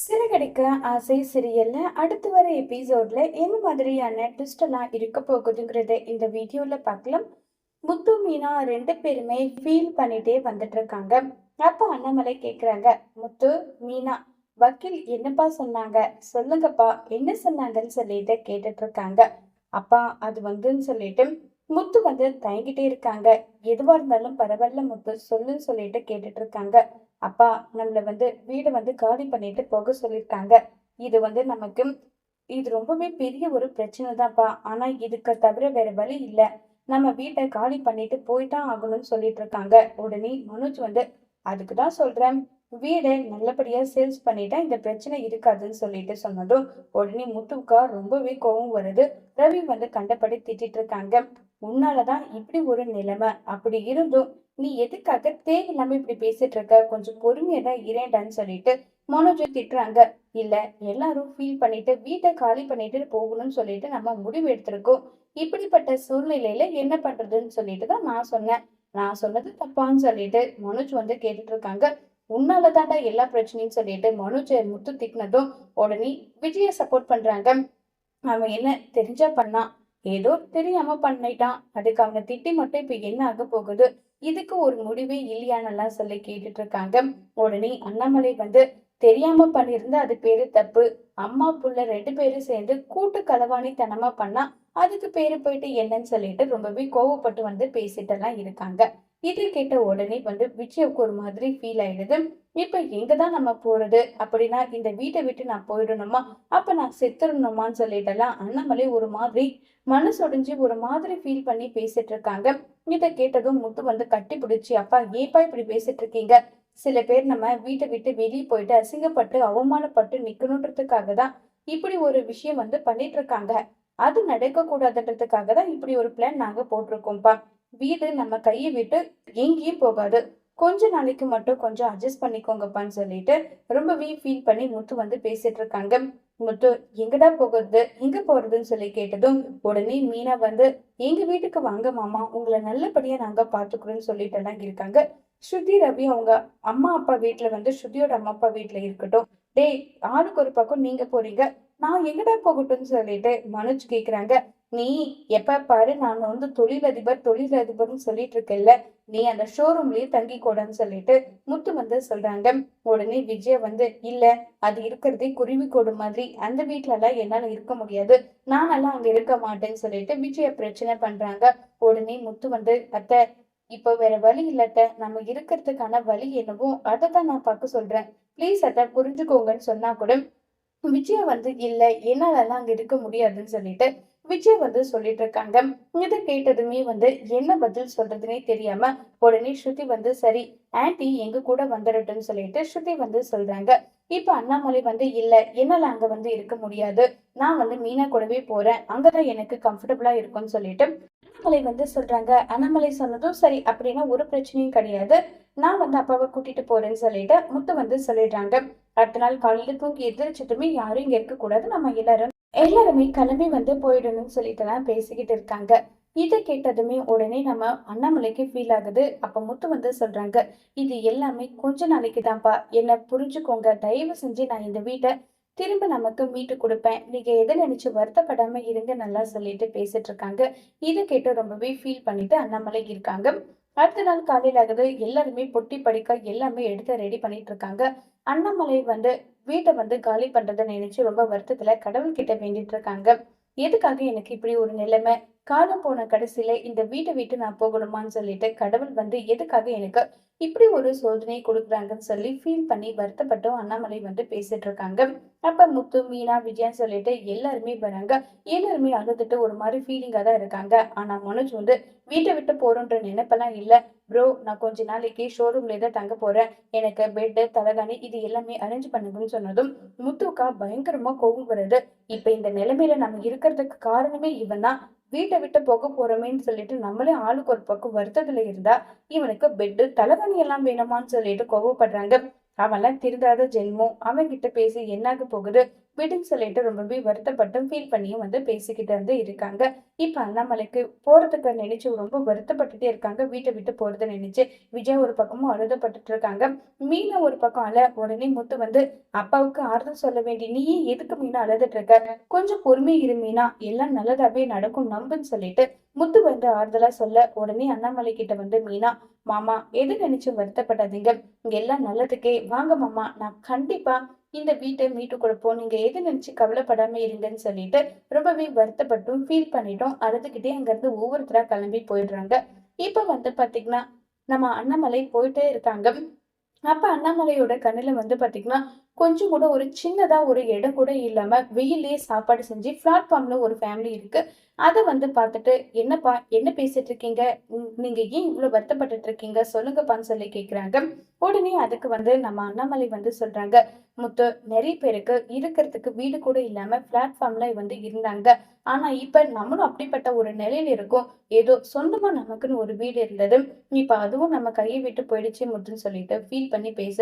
சிறகடிக்க ஆசை சீரியல்ல அடுத்து வர எபிசோட்ல என்ன மாதிரியான ட்விஸ்ட் எல்லாம் இருக்க போகுதுங்கிறத இந்த வீடியோல பார்க்கலாம். முத்து மீனா ரெண்டு பேருமே ஃபீல் பண்ணிட்டே வந்துட்டு இருக்காங்க. அப்ப அண்ணாமலை கேக்குறாங்க, முத்து, மீனா, வக்கீல் என்னப்பா சொன்னாங்க, சொல்லுங்கப்பா, என்ன சொன்னாங்கன்னு சொல்லிட்டு கேட்டுட்டு இருக்காங்க. அப்பா அது வந்துன்னு சொல்லிட்டு முத்து வந்து தயங்கிட்டே இருக்காங்க. எதுவா இருந்தாலும் பரவாயில்ல முத்து, சொல்லுன்னு சொல்லிட்டு கேட்டுட்டு இருக்காங்க. அப்பா, நம்மள வந்து வீட வந்து காலி பண்ணிட்டு போக சொல்லியிருக்காங்க. இது வந்து நமக்கு இது ரொம்பவே பெரிய ஒரு பிரச்சனை தான்ப்பா. ஆனா இதுக்கு தவிர வேற வழி இல்ல. நம்ம வீட்ட காலி பண்ணிட்டு போய் தான் ஆகணும்னு சொல்லிட்டு இருக்காங்க. உடனே மனோஜ் வந்து, அதுக்கு தான் சொல்றேன், வீட நல்லபடியா சேல்ஸ் பண்ணிட்டா இந்த பிரச்சனை இருக்காதுன்னு சொல்லிட்டு சொன்னதும் உடனே முத்துவுக்கா ரொம்பவே கோவம் வருது. ரவி வந்து கண்டபடி திட்டிட்டு இருக்காங்க. உன்னாலதான் இப்படி ஒரு நிலைமை. அப்படி இருந்தும் நீ எதுக்காக தேவையில்லாம இப்படி பேசிட்டு இருக்க, கொஞ்சம் பொறுமையா தான் இரேண்டான்னு சொல்லிட்டு மனோஜை திட்டுறாங்க. இல்ல, எல்லாரும் ஃபீல் பண்ணிட்டு வீட்டை காலி பண்ணிட்டு போகணும்னு சொல்லிட்டு நம்ம முடிவு எடுத்திருக்கோம். இப்படிப்பட்ட சூழ்நிலையில என்ன பண்றதுன்னு சொல்லிட்டு தான் நான் சொன்னேன். நான் சொன்னது தப்பான்னு சொல்லிட்டு மனோஜ் வந்து கேட்டுட்டு இருக்காங்க. உன்னால தாண்டா எல்லா பிரச்சனையும் சொல்லிட்டு மனோஜை முத்து திட்டினதும் உடனே விஜய சப்போர்ட் பண்றாங்க. அவன் என்ன தெரிஞ்சா பண்ணான், ஏதோ தெரியாம பண்ணிட்டான், அதுக்கு அவனை திட்டி மட்டும் இப்ப என்ன ஆக போகுது, இதுக்கு ஒரு முடிவே இல்லையானெல்லாம் சொல்லி கேட்டுட்டு இருக்காங்க. உடனே அண்ணாமலை வந்து, தெரியாம பண்ணிருந்தா அது பேரு தப்பு, அம்மா புள்ள ரெண்டு பேரும் சேர்ந்து கூட்டு களவாணித்தனமா பண்ணா அதுக்கு பேரு போயிட்டு என்னன்னு சொல்லிட்டு ரொம்பவே கோவப்பட்டு வந்து பேசிட்டு எல்லாம் இருக்காங்க. இதை கேட்ட உடனே வந்து விஜய்க்கு ஒரு மாதிரி ஃபீல் ஆயிடுது. இப்ப எங்கதான் நம்ம போறது, அப்படின்னா இந்த வீட்டை விட்டு நான் போயிடணுமா, அப்ப நான் செத்துடணுமான்னு சொல்லிட்டெல்லாம் அண்ணாமலை ஒரு மாதிரி மனசொடிஞ்சு ஒரு மாதிரி ஃபீல் பண்ணி பேசிட்டு இருக்காங்க. இதை கேட்டதும் முத்து வந்து கட்டி பிடிச்சி, அப்பா ஏப்பா இப்படி பேசிட்டு இருக்கீங்க, சில பேர் நம்ம வீட்டை விட்டு வெளியே போயிட்டு அசிங்கப்பட்டு அவமானப்பட்டு நிக்கணுன்றதுக்காக தான் இப்படி ஒரு விஷயம் வந்து பண்ணிட்டு இருக்காங்க. அது நடக்க கூடாதுன்றதுக்காக தான் இப்படி ஒரு பிளான் நாங்க போட்டிருக்கோம்ப்பா. வீடு நம்ம கையை விட்டு எங்கேயும் போகாது, கொஞ்ச நாளைக்கு மட்டும் கொஞ்சம் அட்ஜஸ்ட் பண்ணிக்கோங்கப்பான்னு சொல்லிட்டு ரொம்பவே ஃபீல் பண்ணி முத்து வந்து பேசிட்டு இருக்காங்க. முத்து, எங்கடா போகிறது, எங்க போறதுன்னு சொல்லி கேட்டதும் உடனே மீனா வந்து, எங்க வீட்டுக்கு வாங்க மாமா, உங்களை நல்லபடியா நாங்க பாத்துக்கிறோம்னு சொல்லிட்டு எல்லாம் இருக்காங்க. ஸ்ருதி ரவி அவங்க அம்மா அப்பா வீட்டுல வந்து ஸ்ருதியோட அம்மா அப்பா வீட்டுல இருக்கட்டும். டேய், ஆளுக்கு ஒரு பக்கம் நீங்க போறீங்க, நான் எங்கடா போகட்டும்னு சொல்லிட்டு மனோஜ் கேக்குறாங்க. நீ எப்ப பாரு நான் வந்து தொழிலதிபர் தொழிலதிபர்னு சொல்லிட்டு இருக்கல, நீ அந்த ஷோரூம்லயே தங்கிக்கோடன்னு சொல்லிட்டு முத்து வந்து சொல்றாங்க. உடனே விஜய வந்து, இல்ல, அது இருக்கிறதே குருவிக்கூடு மாதிரி, அந்த வீட்டுல எல்லாம் என்னால இருக்க முடியாது, நானெல்லாம் அங்க இருக்க மாட்டேன்னு சொல்லிட்டு விஜய பிரச்சனை பண்றாங்க. உடனே முத்து வந்து, அத்தை, இப்போ வேற வழி இல்லத்த, நம்ம இருக்கிறதுக்கான வழி என்னவோ அதை தான் நான் பார்க்க சொல்றேன், ப்ளீஸ் அத்தை புரிஞ்சுக்கோங்கன்னு சொன்னா கூட விஜயா வந்து, இல்ல, என்னாலலாம் அங்க இருக்க முடியாதுன்னு சொல்லிட்டு விஜய் வந்து சொல்லிட்டு இருக்காங்க. இதை கேட்டதுமே வந்து என்ன பதில் சொல்றதுன்னே தெரியாம உடனே ஸ்ருதி வந்து, சரி ஆன்ட்டி எங்க கூட வந்துடட்டும்னு சொல்லிட்டு ஸ்ருதி வந்து சொல்றாங்க. இப்ப அண்ணாமலை வந்து, இல்ல, என்னால அங்க வந்து இருக்க முடியாது, நான் வந்து மீனா கூடவே போறேன், அங்கதான் எனக்கு கம்ஃபர்டபுளா இருக்கும்னு சொல்லிட்டு அண்ணாமலை வந்து சொல்றாங்க. அண்ணாமலை சொன்னதும் சரி, அப்படின்னா ஒரு பிரச்சனையும் கிடையாது, நான் வந்து அப்பாவை கூட்டிட்டு போறேன்னு சொல்லிட்டு முத்து வந்து சொல்லிடுறாங்க. அடுத்த நாள் காலையில தூங்கி எந்திரிச்சிட்டுமே யாரும் இங்க இருக்க கூடாது, நம்ம எல்லாருமே கிளம்பி வந்து போயிடணும்னு சொல்லிட்டு எல்லாம் பேசிக்கிட்டு இருக்காங்க. இதை கேட்டதுமே உடனே நம்ம அண்ணாமலைக்கு ஃபீல் ஆகுது. அப்ப முத்து வந்து சொல்றாங்க, இது எல்லாமே கொஞ்ச நாளைக்கு தான்ப்பா, என்ன புரிஞ்சுக்கோங்க, தயவு செஞ்சு நான் இந்த வீட்டை திரும்ப நமக்கு மீட்டு கொடுப்பேன், நீங்க எதை நினைச்சு வருத்தப்படாம இருங்க நல்லா சொல்லிட்டு பேசிட்டு இருக்காங்க. இதை கேட்டு ரொம்பவே ஃபீல் பண்ணிட்டு அண்ணாமலை இருக்காங்க. அடுத்த நாள் காலையில ஆகுது. எல்லாருமே பொட்டி படிக்க எல்லாமே எடுத்து ரெடி பண்ணிட்டு இருக்காங்க. அண்ணாமலை வந்து வீட்டை வந்து காலி பண்றதை நினைச்சு ரொம்ப வருத்தத்துல கடவுள்கிட்ட வேண்டிட்டு இருக்காங்க. எதுக்காக எனக்கு இப்படி ஒரு நிலைமை, காலம் போன கடைசியில இந்த வீட்டை விட்டு நான் போகணுமான்னு சொல்லிட்டு கடவுள் வந்து எதுக்காக எனக்கு இப்படி ஒரு சோதனை கொடுக்குறாங்கன்னு சொல்லி ஃபீல் பண்ணி வருத்தப்பட்டும் அண்ணாமலை வந்து பேசிட்டு இருக்காங்க. அப்ப முத்து, மீனா, விஜயன்னு சொல்லிட்டு எல்லாருமே வராங்க. எல்லாருமே அழுதுட்டு ஒரு மாதிரி ஃபீலிங்கா தான் இருக்காங்க. ஆனா மனோஜ் வந்து, வீட்டை விட்டு போறோன்ற நினைப்பெல்லாம் இல்ல ப்ரோ, நான் கொஞ்ச நாளைக்கு ஷோரூம்ல தான் தங்க போறேன், எனக்கு பெட்டு தலகாணி இது எல்லாமே அரேஞ்ச் பண்ணுங்கன்னு சொன்னதும் முத்துக்கா பயங்கரமா கோபம் வருது. இப்ப இந்த நிலைமையில நம்ம இருக்கிறதுக்கு காரணமே இவன் தான், வீட்டை விட்டு போக போறோமேன்னு சொல்லிட்டு நம்மளே ஆளுக்கு ஒரு பக்கம் வருத்தத்துல இருந்தா இவனுக்கு பெட்டு தலகாணி எல்லாம் வேணுமான்னு சொல்லிட்டு கோவப்படுறாங்க. அவன்லாம் திருந்தாத ஜென்மம், அவன் கிட்ட பேசி என்னாக போகுது, வீட்டுன்னு சொல்லிட்டு ரொம்பவே வருத்தப்பட்டும் ஃபீல் பண்ணியும் வந்து பேசிக்கிட்டு வந்து இருக்காங்க. இப்ப அண்ணாமலைக்கு போறதுக்கு நினைச்சு ரொம்ப வருத்தப்பட்டுட்டே இருக்காங்க. வீட்டை விட்டு போறதை நினைச்சு விஜய் ஒரு பக்கமும் அழுதப்பட்டுட்டு இருக்காங்க. மீனா ஒரு பக்கம் உடனே முத்து வந்து அப்பாவுக்கு ஆறுதல் சொல்ல வேண்டி நீயே எதுக்கு மீனா அழுதுட்டு இருக்க, கொஞ்சம் பொறுமை இரு மீனா, எல்லாம் நல்லதாவே நடக்கும் நம்புன்னு சொல்லிட்டு முத்து வந்து ஆறுதலா சொல்ல உடனே அண்ணாமலை கிட்ட வந்து மீனா, மாமா எது நினைச்சு வருத்தப்படாதீங்க, இங்க எல்லாம் நல்லதுக்கே, வாங்க மாமா நான் கண்டிப்பா இந்த வீட்டை மீட்டு கொடுப்போம், நீங்க எது நினைச்சு கவலைப்படாம இருங்கன்னு சொல்லிட்டு ரொம்பவே வருத்தப்பட்டும் ஃபீல் பண்ணிட்டோம் அழுதுகிட்டே அங்க இருந்து ஒவ்வொருத்தரா கிளம்பி போயிடுறாங்க. இப்ப வந்து பாத்தீங்கன்னா நம்ம அண்ணாமலை போயிட்டே இருக்காங்க. அப்ப அண்ணாமலையோட கண்ணுல வந்து பாத்தீங்கன்னா கொஞ்சம் கூட ஒரு சின்னதா ஒரு இடம் கூட இல்லாம வெயிலே சாப்பாடு செஞ்சு பிளாட்ஃபார்ம்ல ஒரு ஃபேமிலி இருக்கு. அதை வந்து பார்த்துட்டு என்னப்பா என்ன பேசிட்டு இருக்கீங்க, நீங்க ஏன் இவ்வளவு வருத்தப்பட்டுட்டு இருக்கீங்க சொல்லுங்கப்பான்னு சொல்லி கேக்குறாங்க. உடனே அதுக்கு வந்து நம்ம அண்ணாமலை வந்து சொல்றாங்க, முத்து நிறைய பேருக்கு இருக்கிறதுக்கு வீடு கூட இல்லாம பிளாட்ஃபார்ம்ல வந்து இருந்தாங்க. ஆனா இப்ப நம்மளும் அப்படிப்பட்ட ஒரு நிலையில இருக்கோம். ஏதோ சொந்தமா நமக்குன்னு ஒரு வீடு இருந்தது, இப்ப அதுவும் நம்ம கையை விட்டு போயிடுச்சு முத்துன்னு சொல்லிட்டு ஃபீல் பண்ணி பேச,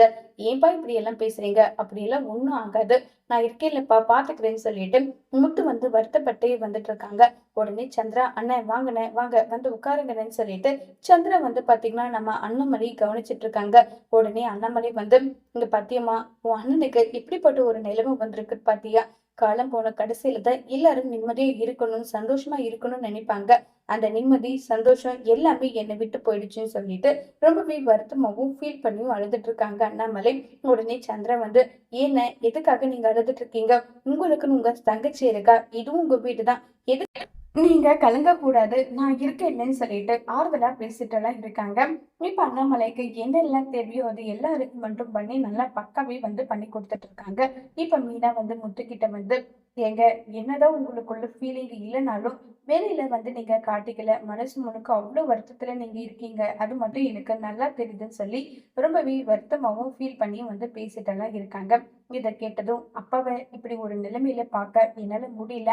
ஏன்பா இப்படி எல்லாம் பேசுறீங்க, அப்படி எல்லாம் ஒண்ணும் ஆகாது, நான் இருக்கேன்லப்பா பாத்துக்கிறேன்னு சொல்லிட்டு முத்து வந்து வருத்தப்பட்டே வந்துட்டு இருக்காங்க. உடனே சந்திரா அண்ணன் வாங்கண்ணே வாங்க வந்து உட்காருங்கன்னு சொல்லிட்டு சந்திரா வந்து பாத்தீங்கன்னா நம்ம அண்ணாமலை கவனிச்சிட்டு இருக்காங்க. உடனே அண்ணாமலை வந்து இங்க பாத்தியம்மா, உன் அண்ணனுக்கு இப்படிப்பட்ட ஒரு நிலைமை வந்திருக்கு பாத்தியா, காலம் போன கடைசியில தான் எல்லாரும் நிம்மதியா இருக்கணும் சந்தோஷமா இருக்கணும்னு நினைப்பாங்க, அந்த நிம்மதி சந்தோஷம் எல்லாமே என்னை விட்டு போயிடுச்சுன்னு சொல்லிட்டு ரொம்பவே வருத்தமாவும் ஃபீல் பண்ணியும் அழுதுட்டு இருக்காங்க அண்ணாமலை. உடனே சந்திரா வந்து ஏன்ன எதுக்காக நீங்க அழுதுட்டு இருக்கீங்க, உங்களுக்குன்னு உங்க தங்கச்சி இருக்கா, இதுவும் உங்க வீடுதான், எது நீங்க கலங்க கூடாது, நான் இருக்கேன் இல்லைன்னு சொல்லிட்டு ஆறுதலா பேசிட்டு எல்லாம் இருக்காங்க. இப்ப அண்ணாமலைக்கு என்னெல்லாம் தேவையோ அது எல்லாருக்கும் மட்டும் பண்ணி நல்லா பக்காவே வந்து பண்ணி கொடுத்துட்டு இருக்காங்க. இப்ப மீனா வந்து முத்துக்கிட்ட வந்து ஏங்க என்னதான் உங்களுக்குள்ள ஃபீலிங் இல்லைனாலும் வெளியில வந்து நீங்க காட்டிக்கல, மனசு முழுக்க அவ்வளவு வருத்தத்துல நீங்க இருக்கீங்க, அது மட்டும் எனக்கு நல்லா தெரியுதுன்னு சொல்லி ரொம்பவே வருத்தமாவும் ஃபீல் பண்ணியும் வந்து பேசிட்டு எல்லாம் இருக்காங்க. இதை கேட்டதும் அப்பாவை இப்படி ஒரு நிலைமையில பார்க்க என்னால முடியல,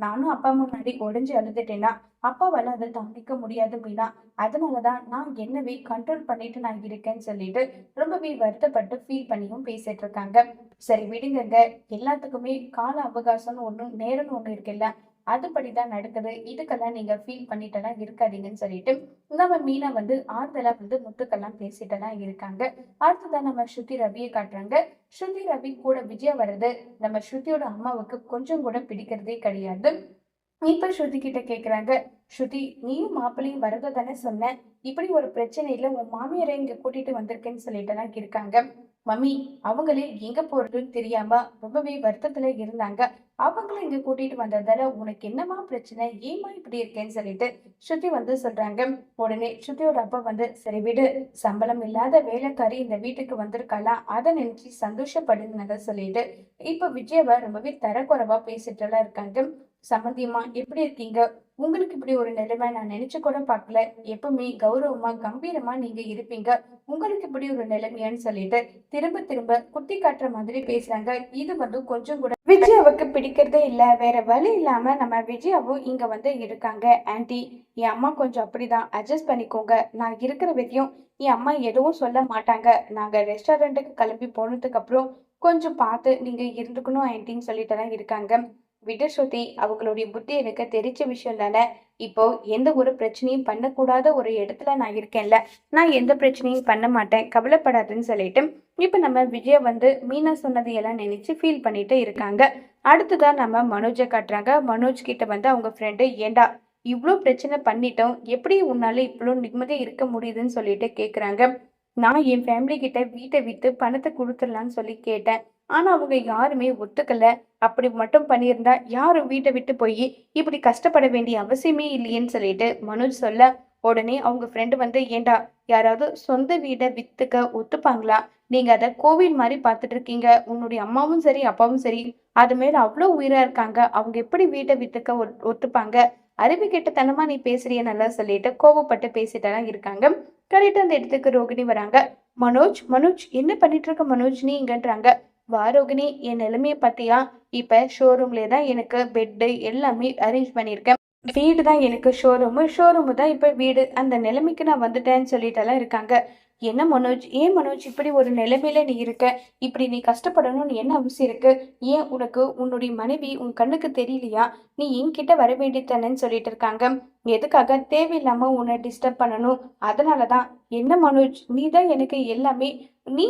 நானும் அப்பா முன்னாடி உடைஞ்சு அழுதுட்டேன்னா அப்பாவால அதை தாங்கிக்க முடியாது மீனா, அதனாலதான் நான் என்னவே கண்ட்ரோல் பண்ணிட்டு நான் இருக்கேன்னு சொல்லிட்டு ரொம்பவே வருத்தப்பட்டு ஃபீல் பண்ணியும் பேசிட்டு இருக்காங்க. சரி விடுங்கங்க, எல்லாத்துக்குமே கால அவகாசம்னு ஒண்ணு நேரம்னு ஒண்ணு இருக்குல்ல, அதுபடிதான் நடக்குது, இதுக்கெல்லாம் நீங்க ஃபீல் பண்ணிட்டெல்லாம் இருக்காதீங்கன்னு சொல்லிட்டு நம்ம மீனா வந்து ஆறுதலா வந்து முத்துக்கெல்லாம் பேசிட்டெல்லாம் இருக்காங்க. அடுத்ததான் நம்ம ஸ்ருதி ரவியை காட்டுறாங்க. ஸ்ருதி ரவி கூட விஜயா வர்றது நம்ம ஸ்ருதியோட அம்மாவுக்கு கொஞ்சம் கூட பிடிக்கிறதே கிடையாது. இப்ப ஸ்ருதி கிட்ட கேக்குறாங்க, ஸ்ருதி நீயும் மாப்பிள்ளையும் வரத தானே சொன்ன, இப்படி ஒரு பிரச்சனையில உன் மாமியாரை இங்க கூட்டிட்டு வந்திருக்கேன்னு சொல்லிட்டு எல்லாம் இருக்காங்க. மம்மி அவங்களே எங்க போறதுன்னு தெரியாம ரொம்பவே வருத்தத்துல இருந்தாங்க, அவங்கள இங்க கூட்டிட்டு வந்ததால உனக்கு என்னமா பிரச்சனை, ஏமா இப்படி இருக்கேன்னு சொல்லிட்டு ஸ்ருதி வந்து சொல்றாங்க. உடனே ஸ்ருதியோட அப்பா வந்து சரி விடு, சம்பளம் இல்லாத வேலைக்காரி இந்த வீட்டுக்கு வந்திருக்காளா, அதை நினைச்சு சந்தோஷப்படுங்க சொல்லிட்டு இப்ப விஜயவ ரொம்பவே தரக்குறைவா பேசிட்டு எல்லாம் இருக்காங்க. சம்மந்தியம்மா எப்படி இருக்கீங்க, உங்களுக்கு இப்படி ஒரு நிலைமை நான் நினைச்சு கூட பார்க்கல, எப்பவுமே கௌரவமா கம்பீரமா நீங்க இருப்பீங்க, உங்களுக்கு இப்படி ஒரு நிலைமையான்னு சொல்லிட்டு திரும்ப திரும்ப குத்தி காட்டுற மாதிரி பேசுறாங்க. இது வந்து கொஞ்சம் கூட விஜயாவுக்கு பிடிக்கிறதே இல்ல. வேற வழி இல்லாம நம்ம விஜயாவும் இங்க வந்து இருக்காங்க. ஆன்டி என் அம்மா கொஞ்சம் அப்படிதான், அட்ஜஸ்ட் பண்ணிக்கோங்க, நான் இருக்கிற வரையும் என் அம்மா எதுவும் சொல்ல மாட்டாங்க, நாங்க ரெஸ்டாரண்ட்டுக்கு கிளம்பி போனதுக்கு அப்புறம் கொஞ்சம் பார்த்து நீங்க இருந்துக்கணும் ஆன்டின்னு சொல்லிட்டு தான் இருக்காங்க. விடு ஸ்ருதி, அவங்களுடைய புத்தி எனக்கு தெரிஞ்ச விஷயம் தானே, இப்போ எந்த ஒரு பிரச்சனையும் பண்ணக்கூடாத ஒரு இடத்துல நான் இருக்கேன்ல, நான் எந்த பிரச்சனையும் பண்ண மாட்டேன், கவலைப்படாதுன்னு சொல்லிட்டு இப்ப நம்ம விஜயா வந்து மீனா சொன்னதையெல்லாம் நினைச்சு ஃபீல் பண்ணிட்டு இருக்காங்க. அடுத்ததான் நம்ம மனோஜை காட்டுறாங்க. மனோஜ் கிட்ட வந்து அவங்க ஃப்ரெண்டு ஏண்டா இவ்வளோ பிரச்சனை பண்ணிட்டோம், எப்படி உன்னால இவ்வளோ நிம்மதியா இருக்க முடியுதுன்னு சொல்லிட்டு கேக்குறாங்க. நான் என் ஃபேமிலி கிட்ட வீட்டை வித்து பணத்தை கொடுத்துடலான்னு சொல்லி கேட்டேன், ஆனா அவங்க யாருமே ஒத்துக்கல, அப்படி மட்டும் பண்ணியிருந்தா யாரும் வீட்டை விட்டு போய் இப்படி கஷ்டப்பட வேண்டிய அவசியமே இல்லையேன்னு சொல்லிட்டு மனோஜ் சொல்ல, உடனே அவங்க ஃப்ரெண்டு வந்து ஏண்டா யாராவது சொந்த வீடை வித்துக்க ஒத்துப்பாங்களா, நீங்க அதை கோவில் மாதிரி பார்த்துட்டு இருக்கீங்க, உன்னுடைய அம்மாவும் சரி அப்பாவும் சரி அது மேல அவ்வளோ உயிரா இருக்காங்க, அவங்க எப்படி வீட்டை வித்துக்க ஒத்துப்பாங்க, அறிவு கெட்டத்தனமா நீ பேசுறிய நல்லா சொல்லிட்டு கோவப்பட்டு பேசிட்டெல்லாம் இருக்காங்க. கரெக்டா அந்த இடத்துக்கு ரோகிணி வராங்க. மனோஜ் மனோஜ் என்ன பண்ணிட்டு இருக்க மனோஜ் நீ இங்கன்றாங்க. வா ரோகிணி, என் நிலைமைய பத்தியா, இப்ப ஷோரூம்ல தான் எனக்கு பெட்டு எல்லாமே அரேஞ்ச் பண்ணியிருக்கேன், வீடு தான் எனக்கு ஷோரூமு, ஷோரூமு தான் இப்ப வீடு, அந்த நிலைமைக்கு நான் வந்துட்டேன்னு சொல்லிட்டெல்லாம் இருக்காங்க. என்ன மனோஜ், ஏன் மனோஜ் இப்படி ஒரு நிலைமையில நீ இருக்க? இப்படி நீ கஷ்டப்படணும்னு என்ன அவசியம் இருக்கு? ஏன் உனக்கு உன்னுடைய மனைவி உன் கண்ணுக்கு தெரியலையா? நீ என்கிட்ட வர வேண்டியதானேன்னு சொல்லிட்டு இருக்காங்க. எதுக்காக தேவையில்லாம உன்னை டிஸ்டர்ப் பண்ணணும்? அதனாலதான். என்ன மனோஜ், நீ தான் எனக்கு எல்லாமே. நீ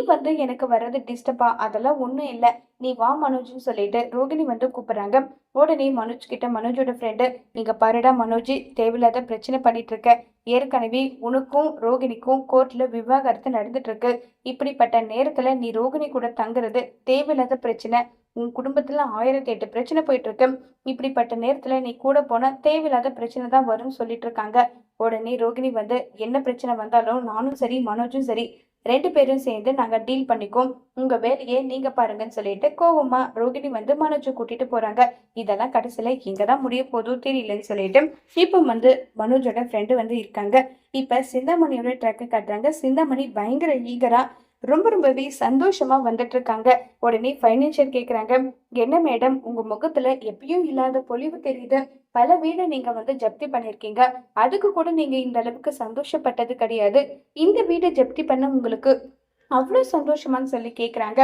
எனக்கு வர்றது டிஸ்டர்பா? அதெல்லாம் ஒண்ணும் இல்ல. நீ வா மனோஜ்னு சொல்லிட்டு ரோகிணி கூப்பிடுறாங்க. உடனே மனோஜ் கிட்ட மனோஜோட ஃப்ரெண்டு, நீங்க பாருடா மனோஜ், தேவையில்லாத பிரச்சனை பண்ணிட்டு இருக்க. ஏற்கனவே உனக்கும் ரோகிணிக்கும் கோர்ட்ல விவாகரத்து நடந்துட்டு இருக்கு. இப்படிப்பட்ட நேரத்துல நீ ரோகிணி கூட தங்குறது தேவையில்லாத பிரச்சனை. உன் குடும்பத்துல 1008 பிரச்சனை போயிட்டு இருக்கு. இப்படிப்பட்ட நேரத்துல நீ கூட போனா தேவையில்லாத பிரச்சனை தான் வரும்னு சொல்லிட்டு இருக்காங்க. உடனே ரோகிணி என்ன பிரச்சனை வந்தாலும் நானும் சரி மனோஜும் சரி 2 பேரும் சேர்ந்து நாங்க டீல் பண்ணிக்கோம். உங்க வேலையை நீங்க பாருங்கன்னு சொல்லிட்டு கோவமா ரோகிணி மனோஜை கூட்டிட்டு போறாங்க. இதெல்லாம் கடைசியில இங்கதான் முடிய போதும் தெரியலன்னு சொல்லிட்டு இப்ப மனோஜோட ஃப்ரெண்டு இருக்காங்க. இப்ப சிந்தாமணியோட ட்ரக்கு காட்டுறாங்க. சிந்தாமணி பயங்கர ஈகரா ரொம்பவே சந்தோஷமா வந்துட்டு இருக்காங்க. உடனே பைனான்சியர் கேக்குறாங்க, என்ன மேடம், உங்க முகத்துல எப்பயும் இல்லாத பொலிவு தெரியுது. பல வீடு நீங்க ஜப்தி பண்ணிருக்கீங்க. அதுக்கு கூட நீங்க இந்த அளவுக்கு சந்தோஷப்பட்டது கிடையாது. இந்த வீடை ஜப்தி பண்ண உங்களுக்கு அவ்வளவு சந்தோஷமான்னு சொல்லி கேக்குறாங்க.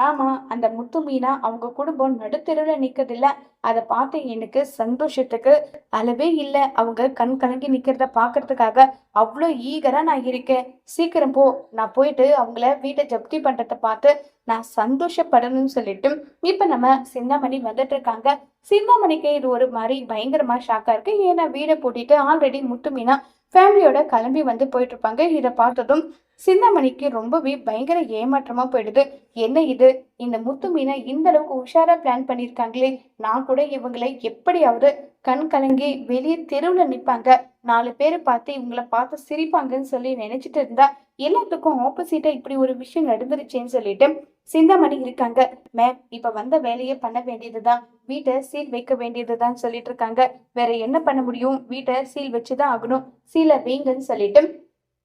ஆமா, அந்த முத்து மீனா அவங்க குடும்பம் நடுத்தெருவுல நிக்கதில்ல. அதை பார்த்து எனக்கு சந்தோஷத்துக்கு அளவே இல்லை. அவங்க கண் கலங்கி நிக்கிறத பாக்குறதுக்காக அவ்வளோ ஈகரா நான் இருக்கேன். சீக்கிரம் போ, நான் போயிட்டு அவங்கள வீட்டை ஜப்தி பண்றதை பார்த்து நான் சந்தோஷப்படணும்னு சொல்லிட்டு இப்ப நம்ம சிந்தாமணி வந்துட்டு இருக்காங்க. சிந்தாமணிக்கு இது ஒரு மாதிரி பயங்கரமா ஷாக்கா இருக்கு. ஏன்னா வீடை பூட்டிட்டு ஆல்ரெடி முத்து மீனா ஃபேமிலியோட கிளம்பி போயிட்டு இருப்பாங்க. இதை பார்த்ததும் சிந்தாமணிக்கு ரொம்பவே பயங்கர ஏமாற்றமா போயிடுது. என்ன இது, இந்த முத்து மீனை இந்த அளவுக்கு உஷாரா பிளான் பண்ணிருக்காங்களே. நான் கூட இவங்களை எப்படியாவது கண் கலங்கி வெளியே தெருவுல நிப்பாங்க, 4 பேரை பார்த்து இவங்களை பார்த்து சிரிப்பாங்கன்னு சொல்லி நினைச்சிட்டு இருந்தா எல்லாத்துக்கும் ஆப்போசிட்டா இப்படி ஒரு விஷயம் நடந்துருச்சேன்னு சொல்லிட்டு சிந்தாமணி இருக்காங்க. மேம், இப்ப வந்த வேலையை பண்ண வேண்டியதுதான், வீட்டை சீல் வைக்க வேண்டியதுதான் சொல்லிட்டு இருக்காங்க. வேற என்ன பண்ண முடியும், வீட்டை சீல் வச்சுதான் ஆகணும், சீலை வைங்கன்னு சொல்லிட்டு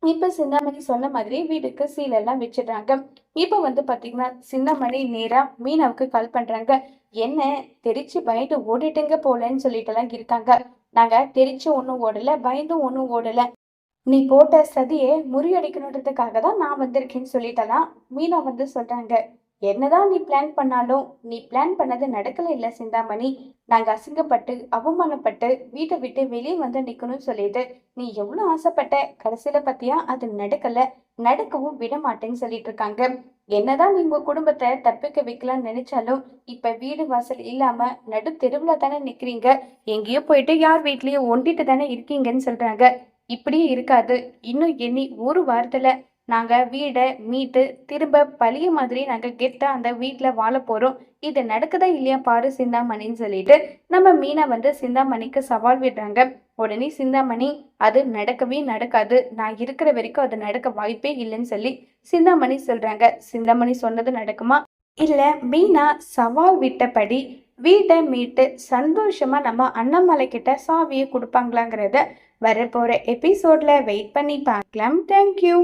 இப்ப சிந்தாமணி சொன்ன மாதிரி வீட்டுக்கு சீல் எல்லாம் வச்சிடுறாங்க. இப்ப பாத்தீங்கன்னா சிந்தாமணி நேரா மீனாவுக்கு கால் பண்றாங்க. என்ன, தெரிச்சு பயந்து ஓடிட்டுங்க போலன்னு சொல்லிட்டு எல்லாம் இருக்காங்க. நாங்க தெரிச்சு ஒண்ணும் ஓடல, பயந்தும் ஒண்ணும் ஓடல. நீ போட்ட சதியை முறியடிக்கணுன்றதுக்காக தான் நான் வந்திருக்கேன்னு சொல்லிட்டலாம் மீனா சொல்றாங்க. என்னதான் நீ பிளான் பண்ணாலும் நீ பிளான் பண்ணது நடக்கல இல்ல சிந்தாமணி. நாங்க அசிங்கப்பட்டு அவமானப்பட்டு வீட்டை விட்டு வெளியே நிக்கணும்னு சொல்லிட்டு நீ எவ்வளவு ஆசைப்பட்ட, கடைசியில பத்தியா அது நடக்கல, நடக்கவும் விட மாட்டேன்னு சொல்லிட்டு இருக்காங்க. என்னதான் நீ உங்க குடும்பத்தை தப்பிக்க வைக்கலாம்னு நினைச்சாலும் இப்ப வீடு வாசல் இல்லாம நடு தெருவுல தானே நிக்கிறீங்க. எங்கேயோ போயிட்டு யார் வீட்லயும் ஒண்டிட்டு தானே இருக்கீங்கன்னு சொல்றாங்க. இப்படியே இருக்காது. இன்னும் எண்ணி ஒரு வாரத்துல நாங்க வீடை மீட்டு திரும்ப பழைய மாதிரி நாங்க கெத்தா அந்த வீட்டுல வாழ போறோம். இது நடக்குதா இல்லையா பாரு சிந்தாமணின்னு சொல்லிட்டு நம்ம மீனா சிந்தாமணிக்கு சவால் விடுறாங்க. உடனே சிந்தாமணி, அது நடக்கவே நடக்காது, நான் இருக்கிற வரைக்கும் அது நடக்க வாய்ப்பே இல்லைன்னு சொல்லி சிந்தாமணி சொல்றாங்க. சிந்தாமணி சொன்னது நடக்குமா இல்ல மீனா சவால் விட்டபடி வீட்டை மீட்டு சந்தோஷமா நம்ம அண்ணாமலை கிட்ட சாவியை கொடுப்பாங்களாங்கிறத வரப்போற எபிசோட்ல வெயிட் பண்ணி பார்க்கலாம். தேங்க்யூ.